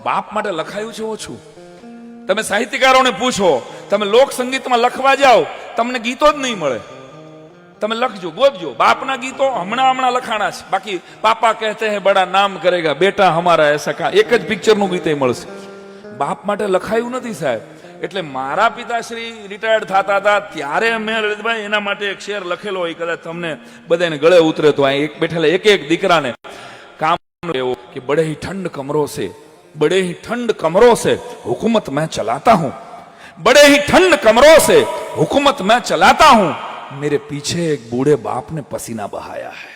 બાપ માટે લખાયું છે ઓછું. તમે સાહિત્યકારોને પૂછો, તમે લોક સંગીતમાં લખવા જાઓ, તમને ગીતો જ નહીં મળે. તમે લખજો, ગોતજો, બાપના ગીતો હમણાં લખાણા છે. બાકી પાપા કહેતે હે બડા નામ કરેગા, બેટા હમારા એસા કા, એક જ પિક્ચરનું ગીત મળશે. બાપ માટે લખાયું નથી સાહેબ. એટલે મારા પિતાશ્રી રિટાયર્ડ થતા હતા ત્યારે મેં લલિતભાઈ એના માટે એક શેર લખેલો હોય, કદાચ તમને બધાને ગળે ઉતરે તો અહીં એક બેઠેલા એક દીકરાને કામ એવું કે બડે ही ठंड कमरों से, बड़े ही ठंड कमरों से हुकूमत मैं चलाता हूं, बड़े ही ठंड कमरों से हुकूमत मैं चलाता हूं, मेरे पीछे एक बूढ़े बाप ने पसीना बहाया है.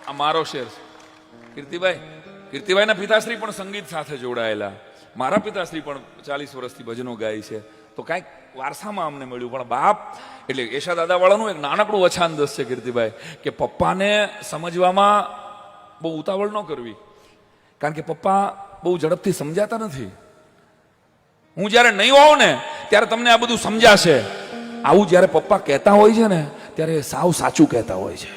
આ મારો શેર છે. કીર્તિભાઈ ના પિતાશ્રી પણ સંગીત સાથે જોડાયેલા. મારા પિતાશ્રી પણ 40 વર્ષથી ભજનો ગાય છે. તો કાંઈક વારસામાં અમને મળ્યું. પણ બાપ એટલે એશા દાદા વાળાનું એક નાનકડું વછાંદસ છે કીર્તિભાઈ, કે પપ્પાને સમજવામાં બહુ ઉતાવળ ન કરવી, કારણ કે પપ્પા બહુ ઝડપથી સમજાતા નથી. હું જ્યારે નહીં હોઉં ને ત્યારે તમને આ બધું સમજાશે. આવું જ્યારે પપ્પા કહેતા હોય છે ને ત્યારે સાવ સાચું કહેતા હોય છે.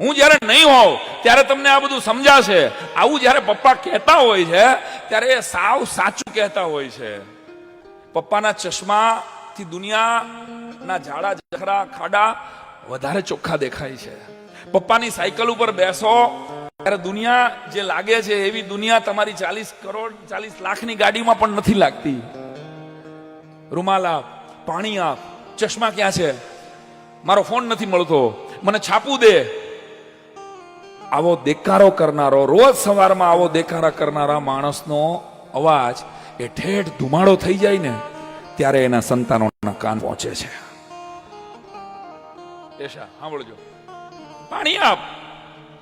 હું જ્યારે નહીં હોઉં ત્યારે તમને આ બધું સમજાશે. આવું જ્યારે પપ્પા કહેતા હોય છે ત્યારે એ સાવ સાચું કહેતા હોય છે. પપ્પાના ચશ્માથી દુનિયાના ઝાડા ઝખરા ખાડા વધારે ચોખ્ખા દેખાય છે. પપ્પાની સાયકલ ઉપર બેસો ત્યારે દુનિયા જે લાગે છે એવી દુનિયા તમારી 40 લાખની ગાડીમાં પણ નથી લાગતી. રૂમાલ આપ, પાણી આપ, ચશ્મા ક્યાં છે, મારો ફોન નથી મળતો, મને છાપું દે. આવો દેકારો કરનારો, રોજ સવારમાં આવો દેકારા કરનારા માણસનો અવાજ એ ઠેઠ ધુમાડો થઈ જાય ને ત્યારે એના સંતાનોના કાન પહોંચે છે. એશા સાંભળજો, પાણી આપ,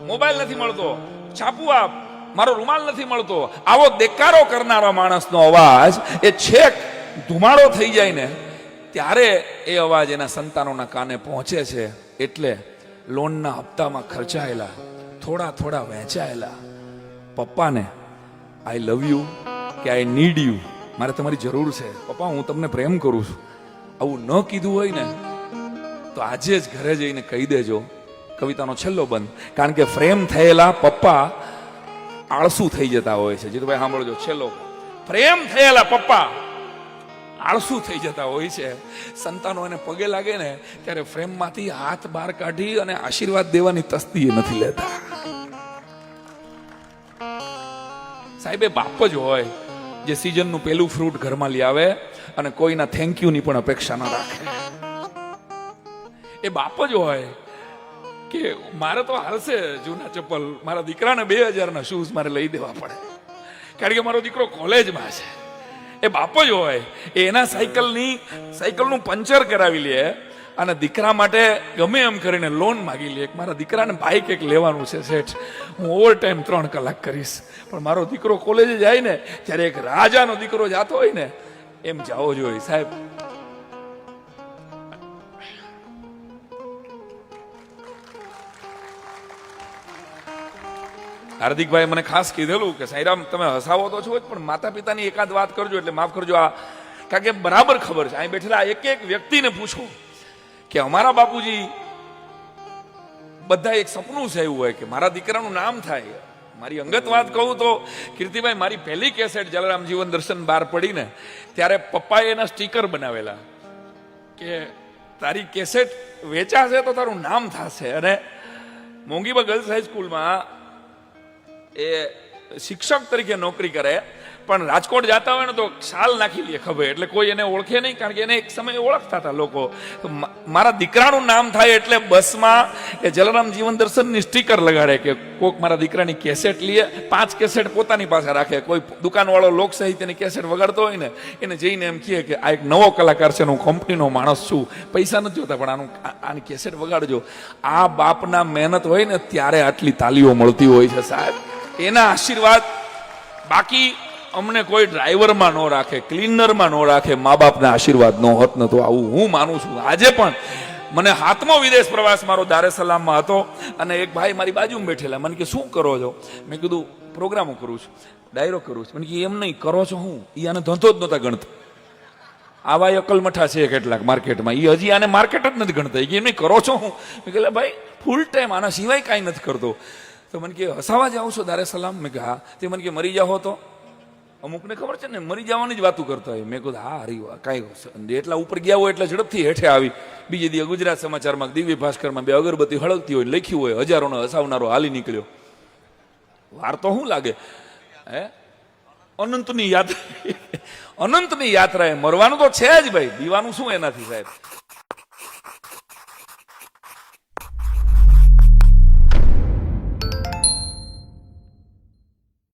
મોબાઈલ નથી મળતો, છાપું આપ, મારો રૂમાલ નથી મળતો. આવો દેકારો કરનારા માણસનો અવાજ એ છેક ધુમાડો થઈ જાય ને ત્યારે એ અવાજ એના સંતાનોના કાને પહોંચે છે. એટલે લોનના હપ્તામાં ખર્ચાયેલા, થોડા વહેંચાયેલા પપ્પાને આઈ લવ યુ કે આઈ નીડ યુ, મારે તમારી જરૂર છે પપ્પા, હું તમને પ્રેમ કરું છું, આવું ન કીધું હોય ને તો આજે જ ઘરે જઈને કહી દેજો. કવિતાનો છેલ્લો બંધ. કારણ કે પ્રેમ થયેલા પપ્પા આળસુ થઈ જતા હોય છે. જીતુભાઈ સાંભળજો છેલ્લો. પ્રેમ થયેલા પપ્પા આળસુ થઈ જતા હોય છે. સંતાનો એને પગે લાગે ને ત્યારે ફ્રેમમાંથી હાથ બહાર કાઢી અને આશીર્વાદ દેવાની તસ્તી નથી લેતા. સાહેબ એ બાપ જ હોય જે સીઝનનું પેલું ફ્રૂટ ઘરમાં લઈ આવે અને કોઈના થેન્ક યુ ની પણ અપેક્ષા ન રાખે. એ બાપ જ હોય કે મારે તો હાલશે જૂના ચપ્પલ, મારા દીકરાને 2000 ના શૂઝ મારે લઈ દેવા પડે કારણ કે મારો દીકરો કોલેજમાં છે. એ બાપ જ હોય એના સાયકલનું પંચર કરાવી લે અને દીકરા માટે ગમે એમ કરીને લોન માગી લે. મારા દીકરાને બાઇક એક લેવાનું છે શેઠ, હું ઓવર ટાઈમ 3 કલાક કરીશ, પણ મારો દીકરો કોલેજે જાય ને ત્યારે એક રાજાનો દીકરો જાતો હોય ને એમ જાવો જોઈએ. સાહેબ હાર્દિકભાઈ મને ખાસ કીધેલું કે સાઈરામ તમે હસાવો તો છો જ પણ માતા પિતાની એકાદ વાત કરજો એટલે માફ કરજો. આ કારણ કે બરાબર ખબર છે, અહીં બેઠેલા એક વ્યક્તિને પૂછો કે અમારા બાપુજી બધા એક સપનું છે એવું હોય કે મારા દીકરાનું નામ થાય. મારી અંગત વાત કહું તો કીર્તિભાઈ, મારી પહેલી કેસેટ જલારામ જીવન દર્શન બહાર પડી ને ત્યારે પપ્પાએ એના સ્ટીકર બનાવેલા કે તારી કેસેટ વેચાશે તો તારું નામ થશે. અને મોંઘીબા ગર્લ્સ હાઈસ્કૂલમાં એ શિક્ષક તરીકે નોકરી કરે, પણ રાજકોટ જતા હોય ને તો શાલ નાખી લે ખભે એટલે કોઈ એને ઓળખે નહીં, કારણ કે એને એક સમયે ઓળખતા હતા લોકો. મારા દીકરાનું નામ થાય એટલે બસમાં એ જલારામ જીવન દર્શનની સ્ટીકર લગાડે કે કોક મારા દીકરાની કેસેટ લે, 5 કેસેટ પોતાની પાસે રાખે. કોઈ દુકાનવાળો લોક સાહિત્યની કેસેટ વગાડતો હોય ને એને જઈને એમ કહે કે આ એક નવો કલાકાર છે, હું કંપનીનો માણસ છું, પૈસા નથી જોતા પણ આની કેસેટ વગાડજો. આ બાપના મહેનત હોય ને ત્યારે આટલી તાલીઓ મળતી હોય છે સાહેબ, એના આશીર્વાદ. બાકી અમને કોઈ ડ્રાઈવરમાં ન રાખે, ક્લીનરમાં ન રાખે, મા બાપના આશીર્વાદ ન હોત ને તો આવું હું માનું છું. આજે પણ મને 7મો વિદેશ પ્રવાસ મારો દારે સલામમાં હતો અને એક ભાઈ મારી બાજુમાં બેઠેલા, મને કે શું કરો છો? મેં કીધું પ્રોગ્રામો કરું છું, ડાયરો કરું છું. મને કે એમ નહીં કરો છો હું? એ આને ધંધો જ નહોતા ગણતા. આવા અકલમઠા છે કેટલાક માર્કેટમાં, એ હજી આને માર્કેટ જ નથી ગણતા. એમ નહીં કરો છો હું? મેં કીધું ભાઈ ફૂલ ટાઈમ આના સિવાય કાંઈ નથી કરતો. તો મને કે હસાવા જાઓ છો દારે સલામ? મેં કે હા. તે મને કે મરી જાઓ તો? અમુકને ખબર છે ને મરી જવાની જ વાતું કરતા હોય. મેં કહ્યું હા હરી વા કાંઈ એટલા ઉપર ગયા હોય એટલે ઝડપથી હેઠે આવી. બીજે દિવસ ગુજરાત સમાચારમાં દિવ્ય ભાસ્કરમાં બે અગરબત્તી હળગતી હોય લખ્યું હોય હજારોનો હસાવનારો હાલી નીકળ્યો. વાર તો શું લાગે હે? અનંતની યાત્રા, અનંતની યાત્રા એ મરવાનું તો છે જ ભાઈ, દીવાનું શું એનાથી સાહેબ?